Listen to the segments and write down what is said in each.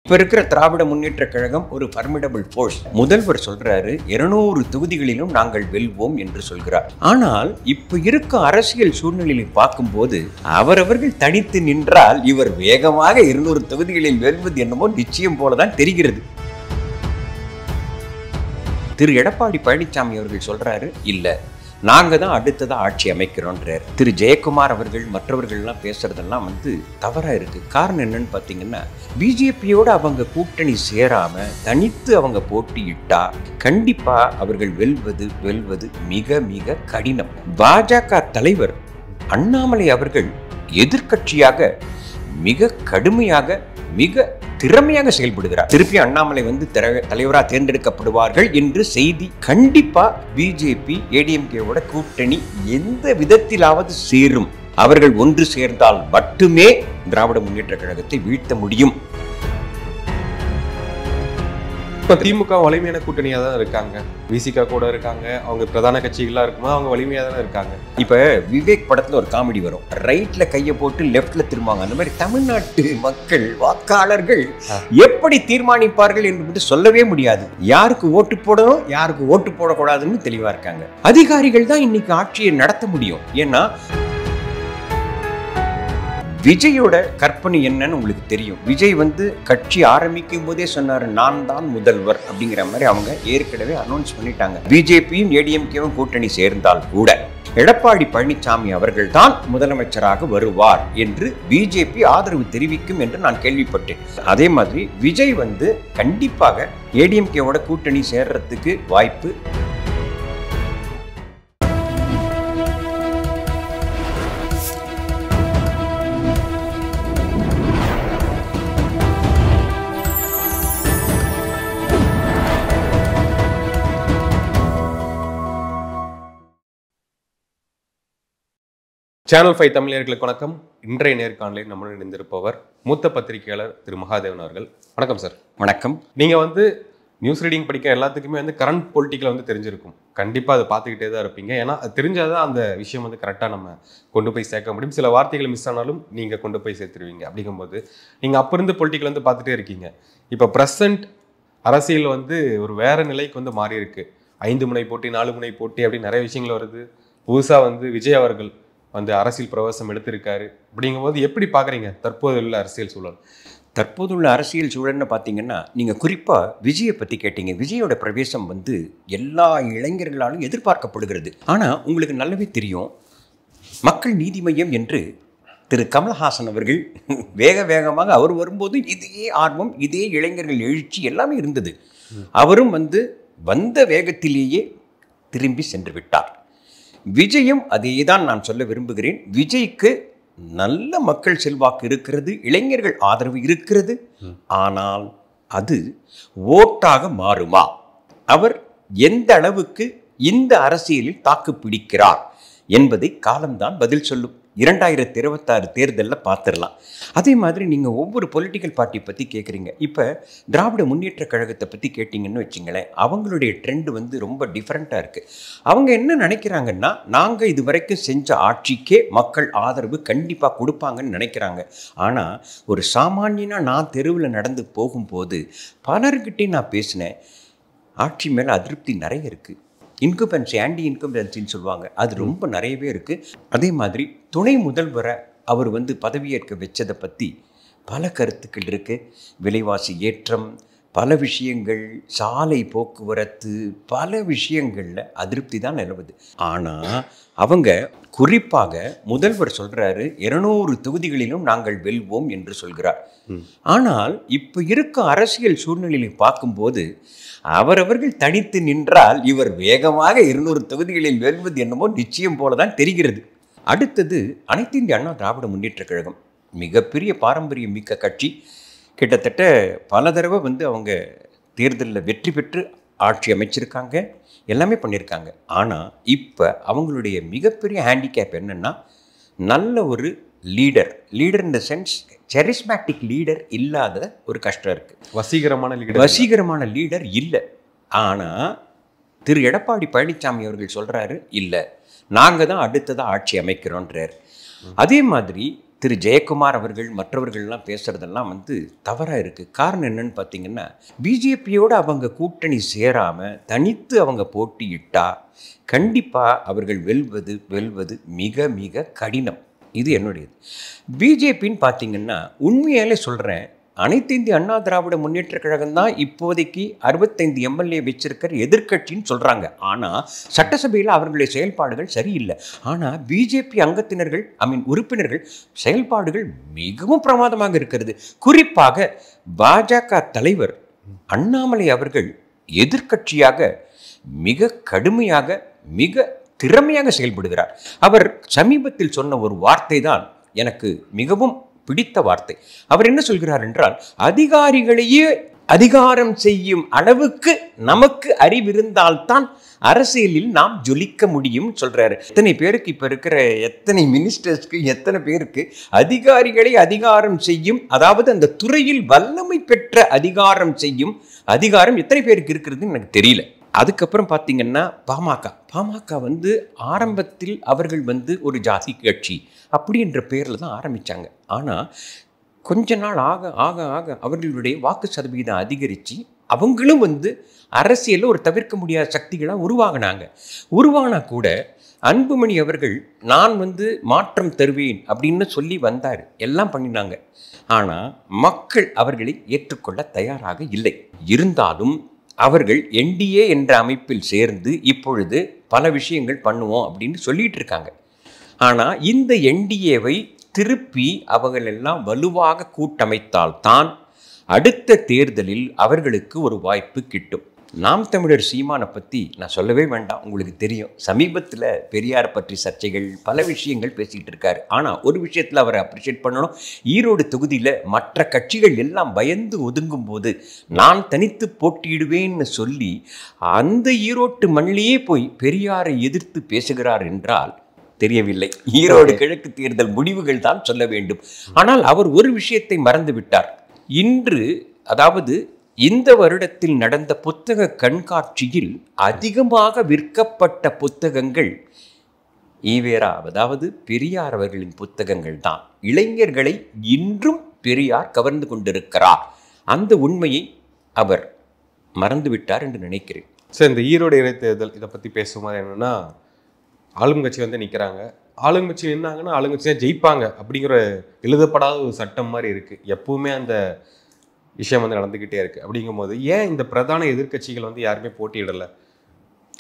இப்ப இருக்கிற திராவிட முன்னேற்ற கழகம் ஒரு ஃபர்மிடபிள் ஃபோர்ஸ். முதல்வர் சொல்றாரு 200 தொகுதிகளிலும் நாங்கள் வெல்வோம் என்று சொல்கிறார். ஆனால் இப்ப இருக்க அரசியல் சூழ்நிலையை பார்க்கும்போது அவரவர்கள் தனித்து நின்றால் இவர் வேகமாக 200 தொகுதிகளில் வெல்வது என்னமோ நிச்சயம் போலதான் தெரிகிறது. திரு எடப்பாடி பழனிசாமி அவர்கள் சொல்றாரு இல்ல நாங்க தான் அடுத்ததா ஆட்சி அமைக்கிறோன்றார். திரு ஜெயக்குமார் அவர்கள் மற்றவர்கள்லாம் பேசுறதெல்லாம் தவறா இருக்கு. காரணம் என்னன்னு பாத்தீங்கன்னா, பிஜேபியோட அவங்க கூட்டணி சேராம தனித்து அவங்க போட்டியிட்டா கண்டிப்பா அவர்கள் வெல்வது மிக மிக கடினம். பாஜக தலைவர் அண்ணாமலை அவர்கள் எதிர்கட்சியாக மிக கடுமையாக மிக திறமையாக செயல்படுகிறார். திருப்பி அண்ணாமலை தலைவராக தேர்ந்தெடுக்கப்படுவார்கள் என்று செய்தி. கண்டிப்பா பிஜேபி ஏடிஎம்கேவோட கூட்டணி எந்த விதத்திலாவது சேரும். அவர்கள் ஒன்று சேர்ந்தால் மட்டுமே திராவிட முன்னேற்ற கழகத்தை வீழ்த்த முடியும். இப்ப திமுக வலிமையான கூட்டணியா தான் இருக்காங்க. விசிகா கூட இருக்காங்க. அவங்க பிரதான கட்சிகளா இருக்கும்போது அவங்க வலிமையா தானே இருக்காங்க. இப்ப விவேக் படத்துல ஒரு காமெடி வரும், ரைட்ல கையை போட்டு லெப்ட்ல திரும்பாங்க. அந்த மாதிரி தமிழ்நாட்டு மக்கள் வாக்காளர்கள் எப்படி தீர்மானிப்பார்கள் என்று சொல்லவே முடியாது. யாருக்கு ஓட்டு போடணும் யாருக்கு ஓட்டு போடக்கூடாதுன்னு தெளிவா இருக்காங்க. அதிகாரிகள் தான் இன்னைக்கு ஆட்சியை நடத்த முடியும். ஏன்னா விஜயோட கற்பனை என்னன்னு உங்களுக்கு தெரியும். விஜய் கட்சி ஆரம்பிக்கும் போதே சொன்னாரு நான் தான் முதல்வர் அப்படிங்கிற மாதிரி அவங்க ஏற்கனவே அனௌன்ஸ் பண்ணிட்டாங்க. பிஜேபியும் ஏடிஎம்கேவும் கூட்டணி சேர்ந்தால் கூட எடப்பாடி பழனிசாமி அவர்கள் தான் முதலமைச்சராக வருவார் என்று பிஜேபி ஆதரவு தெரிவிக்கும் என்று நான் கேள்விப்பட்டேன். அதே மாதிரி விஜய் கண்டிப்பாக ஏடிஎம்கேவோட கூட்டணி சேர்றதுக்கு வாய்ப்பு. சேனல் 5 தமிழர்களுக்கு வணக்கம். இன்றைய நேர்காணலில் நம்மளுடன் இணைந்திருப்பவர் மூத்த பத்திரிகையாளர் திரு மகாதேவன் அவர்கள். வணக்கம் சார். வணக்கம். நீங்க நியூஸ் ரீடிங் படிக்க எல்லாத்துக்குமே கரண்ட் பொலிட்டிக்கல தெரிஞ்சிருக்கும். கண்டிப்பா அதை பார்த்துக்கிட்டே தான் இருப்பீங்க. ஏன்னா அது தெரிஞ்சாதான் அந்த விஷயம் கரெக்டாக நம்ம கொண்டு போய் சேர்க்க முடியும். சில வார்த்தைகள் மிஸ் ஆனாலும் நீங்க கொண்டு போய் சேர்த்துருவீங்க. அப்படிங்கும்போது நீங்க அப்ப இருந்து பொலிட்டிக்கல் பார்த்துட்டே இருக்கீங்க. இப்போ ப்ரெசன்ட் அரசியல் ஒரு வேற நிலைக்கு மாறி இருக்கு. 5 முனை போட்டி 4 முனை போட்டி அப்படின்னு நிறைய விஷயங்கள் வருது. புதுசா விஜய் அவர்கள் அரசியல் பிரவேசம் எடுத்திருக்காரு. அப்படிங்கும்போது எப்படி பாக்குறீங்க தற்போதுள்ள அரசியல் சூழல்? தற்போதுள்ள அரசியல் சூழல்னு பார்த்தீங்கன்னா, நீங்கள் குறிப்பாக விஜயை பற்றி கேட்டீங்க. விஜயோட பிரவேசம் எல்லா இளைஞர்களாலும் எதிர்பார்க்கப்படுகிறது. ஆனால் உங்களுக்கு நல்லாவே தெரியும், மக்கள் நீதி மையம் என்று திரு கமல்ஹாசன் அவர்கள் வேகமாக அவர் வரும்போது இதே ஆர்வம், இதே இளைஞர்கள் எழுச்சி எல்லாமே இருந்தது. அவரும் வந்த வேகத்திலேயே திரும்பி சென்று விட்டார். விஜயும் அதே தான் நான் சொல்ல விரும்புகிறேன். விஜய்க்கு நல்ல மக்கள் செல்வாக்கு இருக்கிறது, இளைஞர்கள் ஆதரவு இருக்கிறது. ஆனால் அது ஓட்டாக மாறுமா? அவர் எந்த அளவுக்கு இந்த அரசியலில் தாக்கு பிடிக்கிறார் என்பதை காலம்தான் பதில் சொல்லும். 2026 தேர்தலில் பார்த்துடலாம். அதே மாதிரி நீங்கள் ஒவ்வொரு பொலிட்டிக்கல் பார்ட்டி பற்றி கேட்குறீங்க. இப்போ திராவிட முன்னேற்ற கழகத்தை பற்றி கேட்டிங்கன்னு வச்சுங்களேன், அவங்களுடைய ட்ரெண்டு ரொம்ப டிஃப்ரெண்ட்டாக இருக்குது. அவங்க என்ன நினைக்கிறாங்கன்னா, நாங்கள் இது வரைக்கும் செஞ்ச ஆட்சிக்கே மக்கள் ஆதரவு கண்டிப்பாக கொடுப்பாங்கன்னு நினைக்கிறாங்க. ஆனால் ஒரு சாமானியனாக நான் தெருவில் நடந்து போகும்போது பலர்கிட்டே நான் பேசினேன். ஆட்சி மேலே அதிருப்தி நிறைய இருக்குது. இன்குபென்சி ஆன்டி இன்குபென்சின்னு சொல்லுவாங்க, அது ரொம்ப நிறையவே இருக்குது. அதே மாதிரி துணை முதல்வரை அவர் பதவியேற்க வச்சதை பற்றி பல கருத்துக்கள் இருக்குது. விலைவாசி ஏற்றம், பல விஷயங்கள், சாலை போக்குவரத்து, பல விஷயங்களில் அதிருப்தி தான் நிலவுது. ஆனால் அவங்க குறிப்பாக முதல்வர் சொல்கிறாரு 200 தொகுதிகளிலும் நாங்கள் வெல்வோம் என்று சொல்கிறார். ஆனால் இப்போ இருக்க அரசியல் சூழ்நிலையை பார்க்கும்போது அவரவர்கள் தனித்து நின்றால் இவர் வேகமாக 200 தொகுதிகளில் வெல்வது என்னமோ நிச்சயம் போலதான் தெரிகிறது. அடுத்தது அனைத்து இந்திய அண்ணா திராவிட முன்னேற்ற கழகம் மிகப்பெரிய பாரம்பரியம் மிக்க கட்சி. கிட்டத்தட்ட பல தடவை அவங்க தேர்தலில் வெற்றி பெற்று ஆட்சி அமைச்சிருக்காங்க, எல்லாமே பண்ணியிருக்காங்க. ஆனால் இப்போ அவங்களுடைய மிகப்பெரிய ஹேண்டிகேப் என்னென்னா, நல்ல ஒரு லீடர் இந்த சென்ஸ் செரிஸ்மேட்டிக் லீடர் இல்லாத ஒரு கஷ்டம் இருக்குது. வசீகரமான லீடர் இல்லை. ஆனால் திரு எடப்பாடி பழனிசாமி அவர்கள் சொல்கிறாரு இல்லை நாங்கள் தான் அடுத்ததாக ஆட்சி அமைக்கிறோன்றார். அதே மாதிரி திரு ஜெயக்குமார் அவர்கள் மற்றவர்கள்லாம் பேசுகிறதெல்லாம் வந்து தவறாக இருக்குது. காரணம் என்னன்னு பார்த்தீங்கன்னா, பிஜேபியோடு அவங்க கூட்டணி சேராமல் தனித்து அவங்க போட்டியிட்டால் கண்டிப்பாக அவர்கள் வெல்வது மிக மிக கடினம். இது என்னுடையது. பிஜேபின்னு பார்த்தீங்கன்னா, உண்மையாலே சொல்கிறேன், அனைத்து இந்திய அண்ணா திராவிட முன்னேற்ற கழகம் தான் இப்போதைக்கு 65 எம்எல்ஏ வச்சிருக்கிற எதிர்க்கட்சின்னு சொல்கிறாங்க. ஆனால் சட்டசபையில் அவர்களுடைய செயல்பாடுகள் சரியில்லை. ஆனால் பிஜேபி அங்கத்தினர்கள் உறுப்பினர்கள் செயல்பாடுகள் மிகவும் பிரமாதமாக இருக்கிறது. குறிப்பாக பாஜக தலைவர் அண்ணாமலை அவர்கள் எதிர்க்கட்சியாக மிக கடுமையாக மிக திறமையாக செயல்படுகிறார். அவர் சமீபத்தில் சொன்ன ஒரு வார்த்தை தான் எனக்கு மிகவும் பிடித்த வார்த்தை. அவர் என்ன சொல்கிறார் என்றால், அதிகாரிகளையே அதிகாரம் செய்யும் அளவுக்கு நமக்கு அறிவிருந்தால்தான் அரசியலில் நாம் ஜொலிக்க முடியும் சொல்றாரு. எத்தனை பேருக்கு இப்ப இருக்கிற எத்தனை மினிஸ்டர்ஸ்க்கு எத்தனை பேருக்கு அதிகாரிகளை அதிகாரம் செய்யும், அதாவது அந்த துறையில் வல்லமை பெற்ற அதிகாரம் செய்யும் அதிகாரம் எத்தனை பேருக்கு இருக்கிறதுன்னு எனக்கு தெரியல. அதுக்கப்புறம் பார்த்தீங்கன்னா பாமக வந்து ஆரம்பத்தில் அவர்கள் வந்து ஒரு ஜாதி கட்சி அப்படின்ற பேரில் தான் ஆரம்பித்தாங்க. ஆனால் கொஞ்ச நாள் ஆக ஆக ஆக அவர்களுடைய வாக்கு சதவீதம் அதிகரித்து அவங்களும் வந்து அரசியலில் ஒரு தவிர்க்க முடியாத சக்திகளாக உருவானா கூட அன்புமணி அவர்கள் நான் வந்து மாற்றம் தருவேன் அப்படின்னு சொல்லி வந்தார், எல்லாம் பண்ணினாங்க. ஆனால் மக்கள் அவர்களை ஏற்றுக்கொள்ள தயாராக இல்லை. இருந்தாலும் அவர்கள் என்டிஏ என்ற அமைப்பில் சேர்ந்து இப்பொழுது பல விஷயங்கள் பண்ணுவோம் அப்படின்னு சொல்லிட்டு இருக்காங்க. ஆனால் இந்த என்டிஏவை திருப்பி அவர்களெல்லாம் வலுவாக கூட்டமைத்தால்தான் அடுத்த தேர்தலில் அவர்களுக்கு ஒரு வாய்ப்பு கிட்டும். நாம் தமிழர் சீமானை பற்றி நான் சொல்லவே வேண்டாம், உங்களுக்கு தெரியும். சமீபத்தில் பெரியார் பற்றி சர்ச்சைகள் பல விஷயங்கள் பேசிகிட்டு இருக்காரு. ஆனால் ஒரு விஷயத்தில் அவரை அப்ரிஷியேட் பண்ணணும். ஈரோடு தொகுதியில் மற்ற கட்சிகள் எல்லாம் பயந்து ஒதுங்கும் போது நான் தனித்து போட்டியிடுவேன்னு சொல்லி அந்த ஈரோட்டு மண்ணிலேயே போய் பெரியாரை எதிர்த்து பேசுகிறார் என்றால் தெரியவில்லை. ஈரோடு கிழக்கு தேர்தல் முடிவுகள் தான் சொல்ல வேண்டும். ஆனால் அவர் ஒரு விஷயத்தை மறந்து விட்டார். இன்று, அதாவது இந்த வருடத்தில் நடந்த புத்தக கண்காட்சியில் அதிகமாக விற்கப்பட்ட புத்தகங்கள் ஈவேரா, அதாவது பெரியார் அவர்களின் புத்தகங்கள் தான். இளைஞர்களை இன்றும் பெரியார் கவர்ந்து கொண்டிருக்கிறார். அந்த உண்மையை அவர் மறந்துவிட்டார் என்று நினைக்கிறேன். சார், இந்த ஈரோடு இடைத்தேர்தல் இதை பற்றி பேசும்போது என்னென்னா, ஆளுங்கட்சி வந்து நிற்கிறாங்க, ஆளுங்கட்சி நின்னாங்கன்னா ஆளுங்கட்சி தான் ஜெயிப்பாங்க அப்படிங்கிற எழுதப்படாத ஒரு சட்டம் மாதிரி இருக்குது. எப்பவுமே அந்த விஷயம் வந்து நடந்துக்கிட்டே இருக்குது. அப்படிங்கும்போது ஏன் இந்த பிரதான எதிர்க்கட்சிகள் வந்து யாருமே போட்டியிடலை?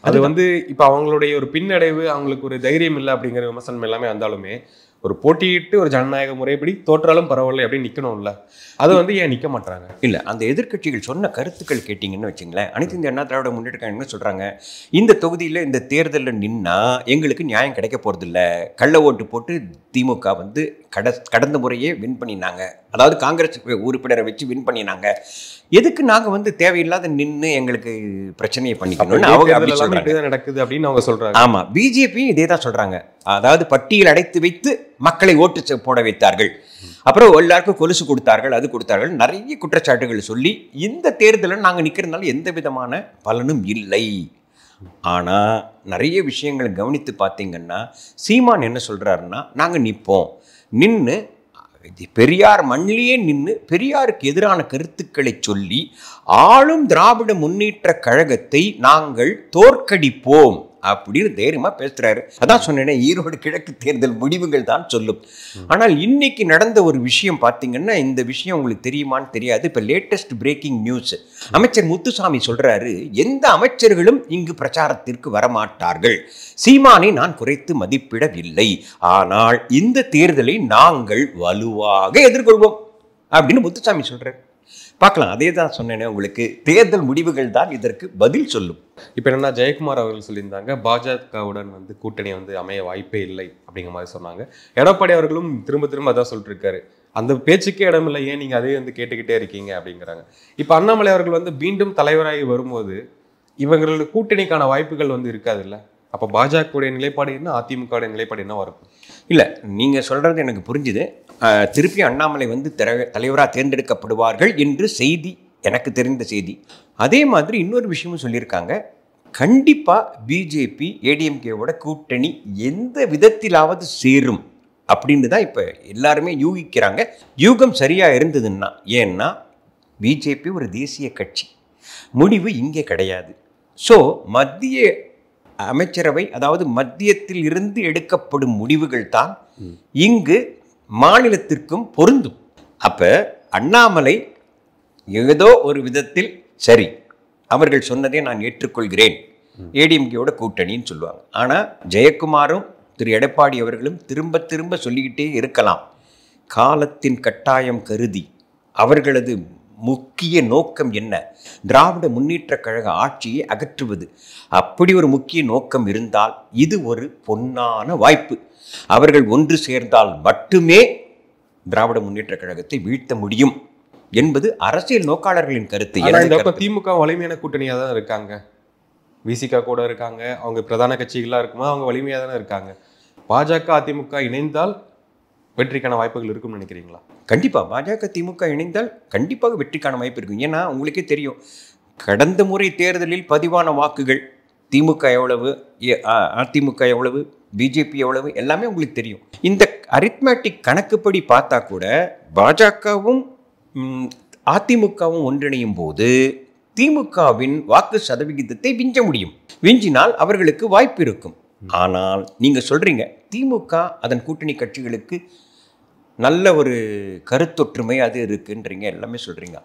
அது வந்து இப்போ அவங்களுடைய ஒரு பின்னடைவு, அவங்களுக்கு ஒரு தைரியம் இல்லை அப்படிங்கிற விமர்சனம் எல்லாமே வந்தாலுமே ஒரு போட்டியிட்டு ஒரு ஜனநாயக முறைப்படி தோற்றாலும் பரவாயில்லை அப்படின்னு நிற்கணும்ல, அது வந்து ஏன் நிற்க மாட்டாங்க? இல்லை, அந்த எதிர்க்கட்சிகள் சொன்ன கருத்துக்கள் கேட்டிங்கன்னு வச்சுங்களேன். அனைத்து இந்திய அண்ணா திராவிட முன்னேற்ற கழகம் என்ன சொல்கிறாங்க, இந்த தொகுதியில் இந்த தேர்தலில் நின்னா எங்களுக்கு நியாயம் கிடைக்க போகிறதில்ல. கள்ள ஓட்டு போட்டு திமுக வந்து கடந்த முறையே வின் பண்ணினாங்க, அதாவது காங்கிரஸ் உறுப்பினரை வச்சு வின் பண்ணினாங்க. எதுக்கு நாங்கள் வந்து தேவையில்லாத நின்று எங்களுக்கு பிரச்சனையை பண்ணிக்கணும்னு அவங்க நடக்குது அப்படின்னு அவங்க சொல்கிறாங்க. ஆமாம், பிஜேபியும் இதே தான் சொல்கிறாங்க. அதாவது பட்டியல் அடைத்து வைத்து மக்களை ஓட்டு போட வைத்தார்கள், அப்புறம் எல்லாருக்கும் கொலுசு கொடுத்தார்கள், அது கொடுத்தார்கள், நிறைய குற்றச்சாட்டுகள் சொல்லி இந்த தேர்தலில் நாங்கள் நிற்கிறதுனால எந்த விதமான பலனும் இல்லை. ஆனால் நிறைய விஷயங்களை கவனித்து பார்த்தீங்கன்னா சீமான் என்ன சொல்கிறாருன்னா, நாங்கள் நிற்போம், நின்று பெரியார் மண்ணிலேயே நின்று பெரியாருக்கு எதிரான கருத்துக்களை சொல்லி ஆளும் திராவிட முன்னேற்ற கழகத்தை நாங்கள் தோற்கடிப்போம் அப்படின்னு தைரியமா பேசுறாரு. அதான் சொன்னேனே, ஈரோடு கிழக்கு தேர்தல் முடிவுகள் தான் சொல்லும். ஆனால் இன்னைக்கு நடந்த ஒரு விஷயம் பார்த்தீங்கன்னா, இந்த விஷயம் உங்களுக்கு தெரியுமான்னு தெரியாது. இப்போ லேட்டஸ்ட் பிரேக்கிங் நியூஸ், அமைச்சர் முத்துசாமி சொல்றாரு, எந்த அமைச்சர்களும் இங்கு பிரச்சாரத்திற்கு வரமாட்டார்கள், சீமானை நான் குறைத்து மதிப்பிடவில்லை, ஆனால் இந்த தேர்தலை நாங்கள் வலுவாக எதிர்கொள்வோம் அப்படின்னு முத்துசாமி சொல்றாரு. பார்க்கலாம், அதே தான் சொன்னேனே உங்களுக்கு, தேர்தல் முடிவுகள் தான் இதற்கு பதில் சொல்லும். இப்போ என்னன்னா, ஜெயக்குமார் அவர்கள் சொல்லியிருந்தாங்க பாஜகவுடன் வந்து கூட்டணி வந்து அமைய வாய்ப்பே இல்லை அப்படிங்கிற மாதிரி சொன்னாங்க. எடப்பாடி அவர்களும் திரும்ப திரும்ப அதான் சொல்லிட்டு இருக்காரு, அந்த பேச்சுக்கே இடம் இல்லை, ஏன் நீங்கள் அதே வந்து கேட்டுக்கிட்டே இருக்கீங்க அப்படிங்கிறாங்க. இப்போ அண்ணாமலை அவர்கள் வந்து மீண்டும் தலைவராகி வரும்போது இவங்களோட கூட்டணிக்கான வாய்ப்புகள் வந்து இருக்காது இல்லை? அப்போ பாஜகவுடைய நிலைப்பாடு என்ன, அதிமுகவுடைய நிலைப்பாடு என்ன வரும்? இல்லை, நீங்கள் சொல்கிறது எனக்கு புரிஞ்சுது. திருப்பி அண்ணாமலை வந்து தலைவராக தேர்ந்தெடுக்கப்படுவார்கள் என்று செய்தி, எனக்கு தெரிந்த செய்தி. அதே மாதிரி இன்னொரு விஷயமும் சொல்லியிருக்காங்க, கண்டிப்பாக பிஜேபி ஏடிஎம்கேவோட கூட்டணி எந்த விதத்திலாவது சேரும் அப்படின்னு தான் இப்போ எல்லாருமே யூகிக்கிறாங்க. யூகம் சரியாக இருந்ததுன்னா, ஏன்னா பிஜேபி ஒரு தேசிய கட்சி, முடிவு இங்கே கிடையாது. ஸோ மத்திய அமைச்சரவை, அதாவது மத்தியத்தில் இருந்து எடுக்கப்படும் முடிவுகள் தான் இங்கு மாநிலத்திற்கும் பொருந்தும். அப்போ அண்ணாமலை ஏதோ ஒரு விதத்தில் சரி, அவர்கள் சொன்னதை நான் ஏற்றுக்கொள்கிறேன், ஏடிஎம்கேயோட கூட்டணின்னு சொல்லுவாங்க. ஆனால் ஜெயக்குமாரும் திரு எடப்பாடி அவர்களும் திரும்ப திரும்ப சொல்லிக்கிட்டே இருக்கலாம், காலத்தின் கட்டாயம் கருதி அவர்களது முக்கிய நோக்கம் என்ன, திராவிட முன்னேற்றக் கழக ஆட்சியை அகற்றுவது. அப்படி ஒரு முக்கிய நோக்கம் இருந்தால் இது ஒரு பொன்னான வாய்ப்பு. அவர்கள் ஒன்று சேர்ந்தால் மட்டுமே திராவிட முன்னேற்றக் கழகத்தை வீழ்த்த முடியும் என்பது அரசியல் நோக்காளர்களின் கருத்து. திமுக வலிமையான கூட்டணியாக தான் இருக்காங்க, விசிகா கூட இருக்காங்க, அவங்க பிரதான கட்சிகளாக இருக்கும்போது அவங்க வலிமையாக தானே இருக்காங்க. பாஜக அதிமுக இணைந்தால் வெற்றிக்கான வாய்ப்புகள் இருக்கும்னு நினைக்கிறீங்களா? கண்டிப்பாக பாஜக திமுக இணைந்தால் கண்டிப்பாக வெற்றிக்கான வாய்ப்பு இருக்கும். ஏன்னா உங்களுக்கே தெரியும், கடந்த முறை தேர்தலில் பதிவான வாக்குகள் திமுக எவ்வளவு, அதிமுக எவ்வளவு, பிஜேபி எவ்வளவு, எல்லாமே உங்களுக்கு தெரியும். இந்த அரித்மேட்டிக் கணக்குப்படி பார்த்தா கூட பாஜகவும் அதிமுகவும் ஒன்றிணையும் போது திமுகவின் வாக்கு சதவிகிதத்தை விஞ்ச முடியும். விஞ்சினால் அவர்களுக்கு வாய்ப்பு இருக்கும். ஆனால் நீங்கள் சொல்கிறீங்க திமுக அதன் கூட்டணி கட்சிகளுக்கு நல்ல ஒரு கருத்தொற்றுமை அது இருக்குன்றீங்க, எல்லாமே சொல்கிறீங்க.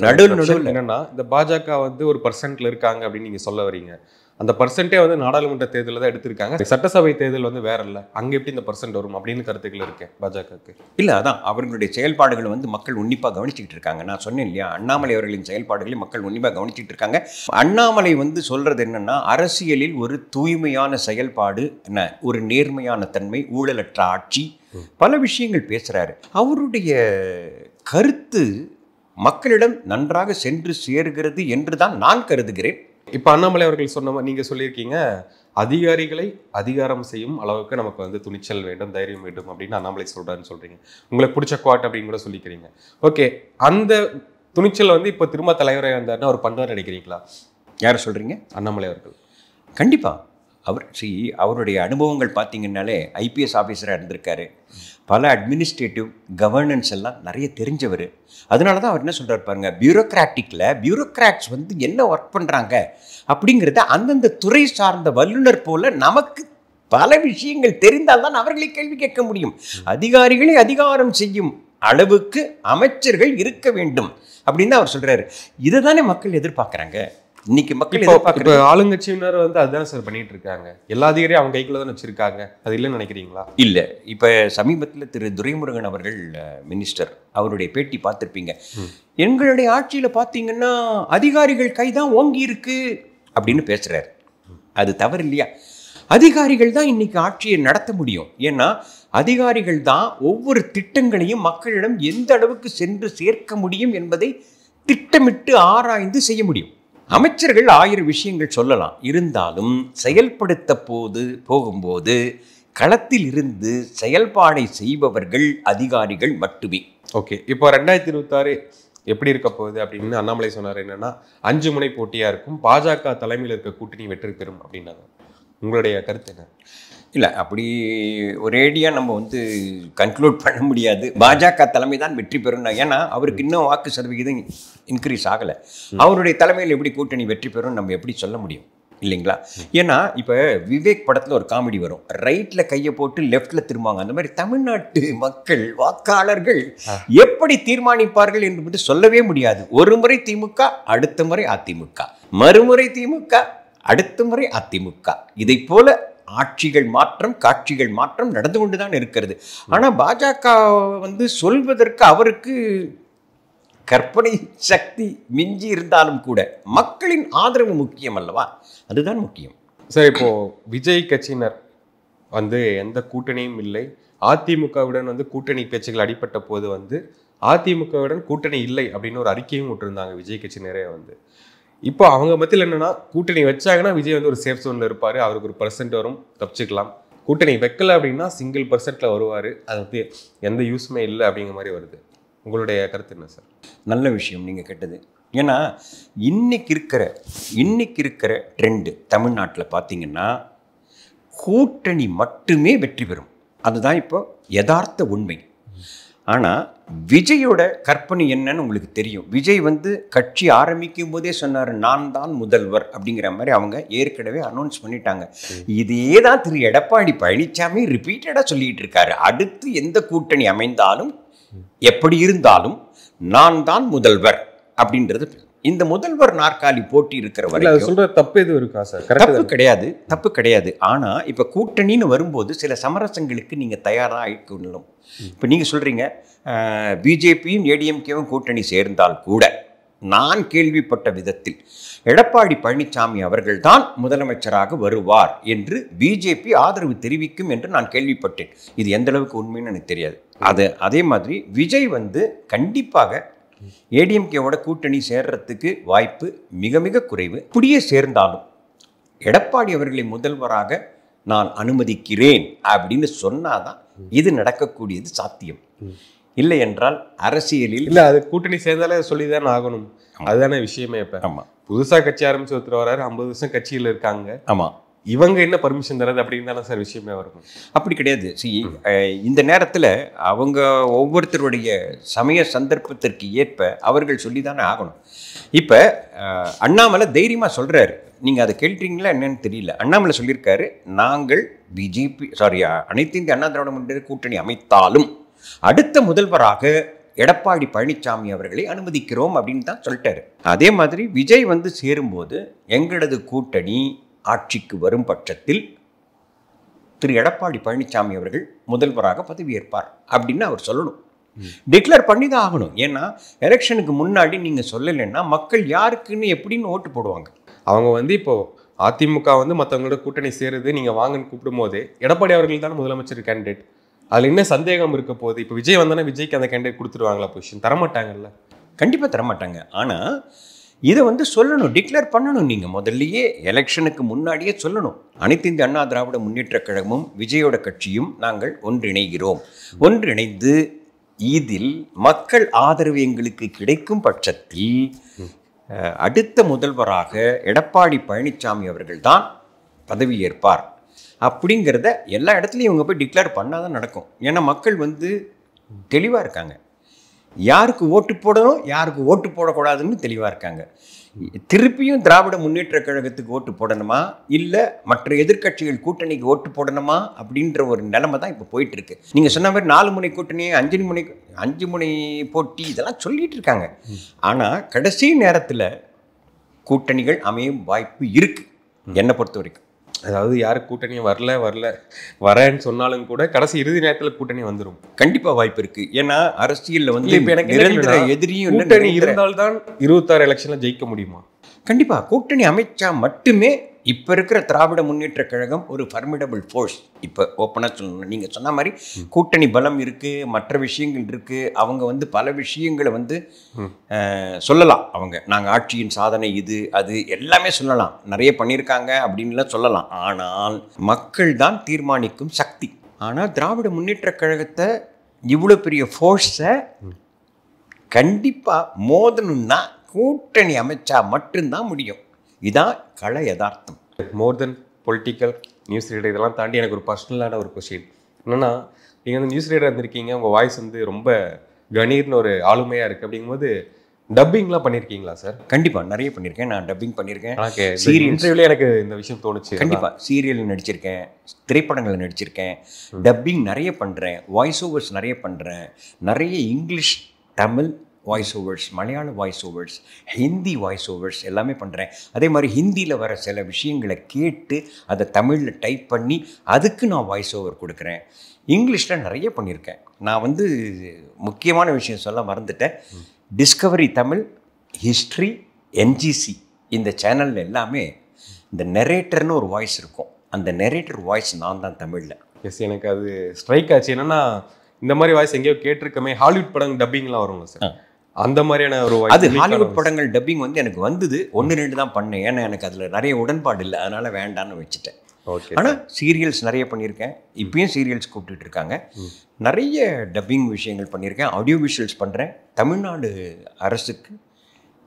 நடுவில் என்னன்னா, இந்த பாஜக வந்து ஒரு பர்சன்ட்ல இருக்காங்க அப்படின்னு நீங்கள் சொல்ல வரீங்க. அந்த பர்சன்டே வந்து நாடாளுமன்ற தேர்தலில் தான் எடுத்திருக்காங்க, சட்டசபை தேர்தல் வந்து வேற இல்லை, அங்கே எப்படி இந்த பர்சன்ட் வரும் அப்படின்னு கருத்துக்கள் இருக்கேன் பாஜகவுக்கு. இல்லை, அதான் அவர்களுடைய செயல்பாடுகளை வந்து மக்கள் உன்னிப்பாக கவனிச்சுக்கிட்டு இருக்காங்க. நான் சொன்னேன் இல்லையா, அண்ணாமலை அவர்களின் செயல்பாடுகளை மக்கள் உன்னிப்பாக கவனிச்சுட்டு இருக்காங்க. அண்ணாமலை வந்து சொல்கிறது என்னென்னா, அரசியலில் ஒரு தூய்மையான செயல்பாடு என்ன, ஒரு நேர்மையான தன்மை, ஊழலற்ற ஆட்சி, பல விஷயங்கள் பேசுகிறாரு. அவருடைய கருத்து மக்களிடம் நன்றாக சென்று சேர்கிறது என்று தான் நான் கருதுகிறேன். இப்போ அண்ணாமலை அவர்கள் சொன்ன நீங்கள் சொல்லியிருக்கீங்க, அதிகாரிகளை அதிகாரம் செய்யும் அளவுக்கு நமக்கு வந்து துணிச்சல் வேண்டும், தைரியம் வேண்டும் அப்படின்னு அண்ணாமலை சொல்கிறாருன்னு சொல்கிறீங்க. உங்களுக்கு பிடிச்ச குவாட் அப்படின்னு கூட சொல்லிக்கிறீங்க. ஓகே, அந்த துணிச்சல் வந்து இப்போ திரும்ப தலைவராக வந்தாருன்னா அவர் பண்ணுவார் நினைக்கிறீங்களா? யார் சொல்கிறீங்க? அண்ணாமலை அவர்கள். கண்டிப்பாக. அவருடைய அனுபவங்கள் பார்த்தீங்கன்னாலே ஐபிஎஸ் ஆஃபீஸராக இருந்திருக்காரு, பல அட்மினிஸ்ட்ரேட்டிவ் கவர்னன்ஸ் எல்லாம் நிறைய தெரிஞ்சவர். அதனால தான் அவர் என்ன சொல்கிறார் பாருங்க, பியூரோக்ராட்ஸ் வந்து என்ன ஒர்க் பண்ணுறாங்க அப்படிங்கிறத அந்தந்த துறை சார்ந்த வல்லுநர் போல நமக்கு பல விஷயங்கள் தெரிந்தால்தான் அவர்களை கேள்வி கேட்க முடியும். அதிகாரிகளை அதிகாரம் செய்யும் அளவுக்கு அமைச்சர்கள் இருக்க வேண்டும் அப்படின்னு அவர் சொல்கிறாரு. இதை தானே மக்கள் எதிர்பார்க்குறாங்க. இன்னைக்கு மக்கள் இப்போ ஆளுங்கட்சியினர் வந்து அதுதான் சார் பண்ணிட்டு இருக்காங்க, எல்லா அதிகாரியும் அவங்க கைக்குள்ள தான் வச்சிருக்காங்க, அது இல்லைன்னு நினைக்கிறீங்களா? இல்லை, இப்போ சமீபத்தில் திரு துரைமுருகன் அவர்கள் மினிஸ்டர், அவருடைய பேட்டி பார்த்துருப்பீங்க. எங்களுடைய ஆட்சியில் பார்த்தீங்கன்னா அதிகாரிகள் கைதான் ஓங்கி இருக்கு அப்படின்னு பேசுறாரு. அது தவறு இல்லையா? அதிகாரிகள் தான் இன்னைக்கு ஆட்சியை நடத்த முடியும். ஏன்னா அதிகாரிகள் தான் ஒவ்வொரு திட்டங்களையும் மக்களிடம் எந்த அளவுக்கு சென்று சேர்க்க முடியும் என்பதை திட்டமிட்டு ஆராய்ந்து செய்ய முடியும். அமைச்சர்கள் 1000 விஷயங்கள் சொல்லலாம், இருந்தாலும் செயல்படுத்த போகும்போது களத்தில் இருந்து செயல்பாடை செய்பவர்கள் அதிகாரிகள் மட்டுமே. ஓகே, இப்போ 2026 எப்படி இருக்க போகுது அப்படின்னு அண்ணாமலை சொன்னார். என்னன்னா 5 முனை போட்டியாக இருக்கும், பாஜக தலைமையில் இருக்க கூட்டணி வெற்றி பெறும் அப்படின்னாங்க. உங்களுடைய கருத்து என்ன? இல்லை, அப்படி ஒரேடியாக நம்ம வந்து கன்க்ளூட் பண்ண முடியாது. பாஜக தலைமை தான் வெற்றி பெறும். ஏன்னா அவருக்கு இன்னும் வாக்கு சதவிகிதம் இன்க்ரீஸ் ஆகலை. அவருடைய தலைமையில் எப்படி கூட்டணி வெற்றி பெறும் நம்ம எப்படி சொல்ல முடியும் இல்லைங்களா? ஏன்னா இப்போ விவேக் படத்தில் ஒரு காமெடி வரும், ரைட்டில் கையை போட்டு லெஃப்டில் திரும்புவாங்க. அந்த மாதிரி தமிழ்நாட்டு மக்கள் வாக்காளர்கள் எப்படி தீர்மானிப்பார்கள் என்று மட்டும் சொல்லவே முடியாது. ஒரு முறை திமுக, அடுத்த முறை அதிமுக, மறுமுறை திமுக, அடுத்த முறை அதிமுக, இதை போல ஆட்சிகள் மாற்றம், காட்சிகள் மாற்றம் நடந்து கொண்டு தான் இருக்கிறது. ஆனால் பாஜக வந்து சொல்வதற்கு அவருக்கு கற்பனை சக்தி மிஞ்சி இருந்தாலும் கூட மக்களின் ஆதரவு முக்கியம் அல்லவா? அதுதான் முக்கியம். சார், இப்போ விஜய் கட்சியினர் வந்து எந்த கூட்டணியும் இல்லை, அதிமுகவுடன் வந்து கூட்டணி பேச்சுகள் அடிப்பட்ட போது வந்து அதிமுகவுடன் கூட்டணி இல்லை அப்படின்னு ஒரு அறிக்கையும் விட்டுருந்தாங்க விஜய் கட்சியினரே வந்து. இப்போ அவங்க மத்தியில் என்னன்னா, கூட்டணி வச்சாங்கன்னா விஜய் வந்து ஒரு சேஃப் ஜோனில் இருப்பார், அவருக்கு ஒரு % வரும், தப்பிச்சுக்கலாம். கூட்டணி வைக்கல அப்படின்னா சிங்கிள்% வருவார், அது வந்து எந்த யூஸுமே இல்லை அப்படிங்கிற மாதிரி வருது. உங்களுடைய கருத்து என்ன சார்? நல்ல விஷயம் நீங்கள் கேட்டது. ஏன்னா இன்னைக்கு இருக்கிற ட்ரெண்டு தமிழ்நாட்டில் பார்த்தீங்கன்னா கூட்டணி மட்டுமே வெற்றி பெறும். அதுதான் இப்போ யதார்த்த உண்மை. ஆனால் விஜயோட கற்பனை என்னன்னு உங்களுக்கு தெரியும். விஜய் வந்து கட்சி ஆரம்பிக்கும் போதே சொன்னார், நான் தான் முதல்வர் அப்படிங்கிற மாதிரி அவங்க ஏற்கனவே அனௌன்ஸ் பண்ணிட்டாங்க. இதே தான் திரு எடப்பாடி பழனிசாமி ரிப்பீட்டடாக சொல்லிட்டு இருக்காரு. அடுத்து எந்த கூட்டணி அமைந்தாலும் எப்படி இருந்தாலும் நான் தான் முதல்வர் அப்படின்றது. இந்த முதல்வர் நாற்காலி போட்டி இருக்கிற வரைக்கும் சொல்ற தப்பு எதுவும் இருக்கா சார்? தப்பு கிடையாது. ஆனால் இப்போ கூட்டணின்னு வரும்போது சில சமரசங்களுக்கு நீங்கள் தயாராக ஆகிக்கணும். இப்போ நீங்கள் சொல்கிறீங்க பிஜேபியும் ஏடிஎம்கேவும் கூட்டணி சேர்ந்தால் கூட நான் கேள்விப்பட்ட விதத்தில் எடப்பாடி பழனிசாமி அவர்கள்தான் முதலமைச்சராக வருவார் என்று பிஜேபி ஆதரவு தெரிவிக்கும் என்று நான் கேள்விப்பட்டேன். இது எந்த அளவுக்கு உண்மைன்னு எனக்கு தெரியாது. அதே மாதிரி விஜய் வந்து கண்டிப்பாக ஏடிஎம்கேவோட கூட்டணி சேர்றதுக்கு வாய்ப்பு மிக மிக குறைவு. இப்படியே சேர்ந்தாலும் எடப்பாடி அவர்களை முதல்வராக நான் அனுமதிக்கிறேன் அப்படின்னு சொன்னாதான் இது நடக்கக்கூடியது சாத்தியம். இல்லை என்றால் அரசியலில் இல்லை, அது கூட்டணி சேர்ந்தாலே சொல்லிதானே ஆகணும். அதுதானே விஷயமே. இப்போ ஆமாம், புதுசாக கட்சி ஆரம்பிச்சு ஒருத்தர் வராரு, 50 வருஷம் கட்சியில் இருக்காங்க. ஆமாம், இவங்க என்ன பர்மிஷன் தரது அப்படின்னு தானே சார் விஷயமே வரும். அப்படி கிடையாது. இந்த நேரத்தில் அவங்க ஒவ்வொருத்தருடைய சமய சந்தர்ப்பத்திற்கு ஏற்ப அவர்கள் சொல்லி தானே ஆகணும். இப்போ அண்ணாமலை தைரியமாக சொல்கிறாரு, நீங்கள் அதை கேள்றீங்களா என்னன்னு தெரியல. அண்ணாமலை சொல்லியிருக்காரு, நாங்கள் அனைத்து இந்திய அண்ணா திராவிட முன்னேற்ற கூட்டணி அமைத்தாலும் அடுத்த முதல்வராக எடப்பாடி பழனிசாமி அவர்களை அனுமதிக்கிறோம் அப்படின்னு தான் சொல்லிட்டாரு. அதே மாதிரி விஜய் வந்து சேரும்போது எங்களது கூட்டணி ஆட்சிக்கு வரும் பட்சத்தில் திரு எடப்பாடி பழனிசாமி அவர்கள் முதல்வராக பதவியேற்பார் அப்படின்னு அவர் சொல்லணும். டிக்ளேர் பண்ணி தான் ஆகணும். ஏன்னா எலெக்ஷனுக்கு முன்னாடி நீங்கள் சொல்லலைன்னா மக்கள் யாருக்குன்னு எப்படின்னு ஓட்டு போடுவாங்க. அவங்க வந்து இப்போ அதிமுக வந்து மற்றவங்களோட கூட்டணி சேருது, நீங்கள் வாங்கன்னு கூப்பிடும் போதே எடப்பாடி அவர்கள் தானே முதலமைச்சர் கேண்டிடேட். அதில் என்ன சந்தேகம் இருக்க போகுது? இப்போ விஜய் வந்தானே விஜய்க்கு அந்த கேண்டிடேட் கொடுத்துருவாங்களா? பொசிஷன் தரமாட்டாங்கல்ல? கண்டிப்பாக தரமாட்டாங்க. ஆனால் இதை வந்து சொல்லணும், டிக்ளேர் பண்ணணும். நீங்கள் முதல்லையே எலெக்ஷனுக்கு முன்னாடியே சொல்லணும், அனைத்து இந்திய அண்ணா திராவிட முன்னேற்ற கழகமும் விஜயோட கட்சியும் நாங்கள் ஒன்றிணைகிறோம். ஒன்றிணைந்து இதில் மக்கள் ஆதரவு எங்களுக்கு கிடைக்கும் பட்சத்தில் அடுத்த முதல்வராக எடப்பாடி பழனிசாமி அவர்கள் தான் பதவியேற்பார் அப்படிங்கிறத எல்லா இடத்துலையும் இவங்க போய் டிக்ளேர் பண்ணால் தான் நடக்கும். ஏன்னா மக்கள் வந்து தெளிவாக இருக்காங்க, யாருக்கு ஓட்டு போடணும் யாருக்கு ஓட்டு போடக்கூடாதுன்னு தெளிவாக இருக்காங்க. திருப்பியும் திராவிட முன்னேற்ற கழகத்துக்கு ஓட்டு போடணுமா இல்லை மற்ற எதிர்க்கட்சிகள் கூட்டணிக்கு ஓட்டு போடணுமா அப்படின்ற ஒரு நிலைமை தான் இப்போ போயிட்டுருக்கு. நீங்கள் சொன்ன மாதிரி 4 முனை கூட்டணி 5 முனை போட்டி இதெல்லாம் சொல்லிகிட்டு இருக்காங்க. ஆனால் கடைசி நேரத்தில் கூட்டணிகள் அமையும் வாய்ப்பு இருக்குது என்னை பொறுத்த வரைக்கும். அதாவது யாரு கூட்டணியும் வரேன்னு சொன்னாலும் கூட கடைசி இறுதி நேரத்தில் கூட்டணி வந்துடும். கண்டிப்பாக வாய்ப்பு இருக்குது. ஏன்னா அரசியலில் வந்து நிரந்தர எதிரியும் கூட்டணி இருந்தால்தான் 26 எலெக்ஷனில் ஜெயிக்க முடியுமா? கண்டிப்பாக கூட்டணி அமைச்சா மட்டுமே இப்போ இருக்கிற திராவிட முன்னேற்ற கழகம் ஒரு ஃபர்மிடபிள் ஃபோர்ஸ். இப்போ ஓப்பனாக சொல்லணும், நீங்கள் சொன்ன மாதிரி கூட்டணி பலம் இருக்குது, மற்ற விஷயங்கள் இருக்குது. அவங்க வந்து பல விஷயங்களை வந்து சொல்லலாம். அவங்க நாங்கள் ஆட்சியின் சாதனை இது அது எல்லாமே சொல்லலாம், நிறைய பண்ணியிருக்காங்க அப்படின்லாம் சொல்லலாம். ஆனால் மக்கள் தான் தீர்மானிக்கும் சக்தி. ஆனால் திராவிட முன்னேற்ற கழகத்தை இவ்வளோ பெரிய ஃபோர்ஸை கண்டிப்பாக மோதணும்னா கூட்டணி அமைச்சா மட்டும்தான் முடியும். இதான் கள யதார்த்தம். மோர் தென் பொலிட்டிக்கல் நியூஸ் ரீடர் இதெல்லாம் தாண்டி எனக்கு ஒரு பர்சனலான ஒரு கொஸ்டின் என்னென்னா, நீங்கள் வந்து நியூஸ் ரீடர் இருந்திருக்கீங்க, உங்கள் வாய்ஸ் வந்து ரொம்ப கணீர்னு ஒரு ஆளுமையாக இருக்குது. அப்படிங்கும்போது டப்பிங்லாம் பண்ணியிருக்கீங்களா சார்? கண்டிப்பாக நிறைய பண்ணியிருக்கேன். நான் டப்பிங் பண்ணியிருக்கேன். சீரியல் இன்டர்வியூல எனக்கு இந்த விஷயம் தோணுச்சு. கண்டிப்பாக சீரியல் நடிச்சிருக்கேன், திரைப்படங்கள் நடிச்சிருக்கேன், டப்பிங் நிறைய பண்ணுறேன், வாய்ஸ் ஓவர்ஸ் நிறைய பண்ணுறேன். நிறைய இங்கிலீஷ், தமிழ் வாய்ஸ் ஓவர்ஸ், மலையாள voice overs, Hindi voice overs எல்லாமே பண்ணுறேன். அதே மாதிரி ஹிந்தியில் வர சில விஷயங்களை கேட்டு அதை தமிழில் டைப் பண்ணி அதுக்கு நான் வாய்ஸ் ஓவர் கொடுக்குறேன். இங்கிலீஷில் நிறைய பண்ணியிருக்கேன். நான் வந்து முக்கியமான விஷயம் சொல்ல மறந்துட்டேன். டிஸ்கவரி தமிழ், ஹிஸ்ட்ரி, என்ஜிசி இந்த சேனலில் எல்லாமே இந்த நெரேட்டர்னு ஒரு வாய்ஸ் இருக்கும். அந்த நெரேட்டர் வாய்ஸ் நான் தான் தமிழில். எஸ், எனக்கு அது ஸ்ட்ரைக் ஆச்சு. என்னென்னா இந்த மாதிரி வாய்ஸ் எங்கேயோ கேட்டிருக்கமே. ஹாலிவுட் படம் டப்பிங்லாம் வருங்க சார், அந்த மாதிரியான ஒரு அது ஹாலிவுட் படங்கள் டப்பிங் வந்து எனக்கு வந்தது 1-2 தான் பண்ணேன். ஏன்னா எனக்கு அதில் நிறைய உடன்பாடு இல்லை, அதனால் வேண்டான்னு வச்சுட்டேன். ஆனால் சீரியல்ஸ் நிறைய பண்ணியிருக்கேன். இப்பயும் சீரியல்ஸ் கூப்பிட்டுட்டு இருக்காங்க. நிறைய டப்பிங் விஷயங்கள் பண்ணியிருக்கேன். ஆடியோ விஷுவல்ஸ் பண்ணுறேன். தமிழ்நாடு அரசுக்கு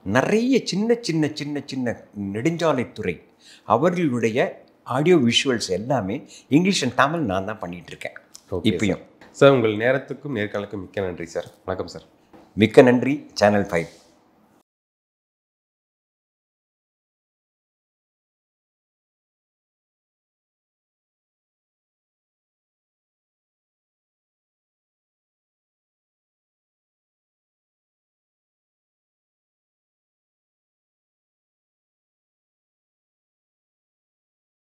நிறைய சின்ன சின்ன சின்ன சின்ன நெடுஞ்சாலைத்துறை அவர்களுடைய ஆடியோ விஷுவல்ஸ் எல்லாமே இங்கிலீஷ் அண்ட் தமிழ் நான் தான் பண்ணிகிட்ருக்கேன். இப்பயும். சார் உங்கள் நேரத்துக்கும் நேர்காணலுக்கும் மிக்க நன்றி சார். வணக்கம் சார். மிக்க நன்றி சேனல் 5.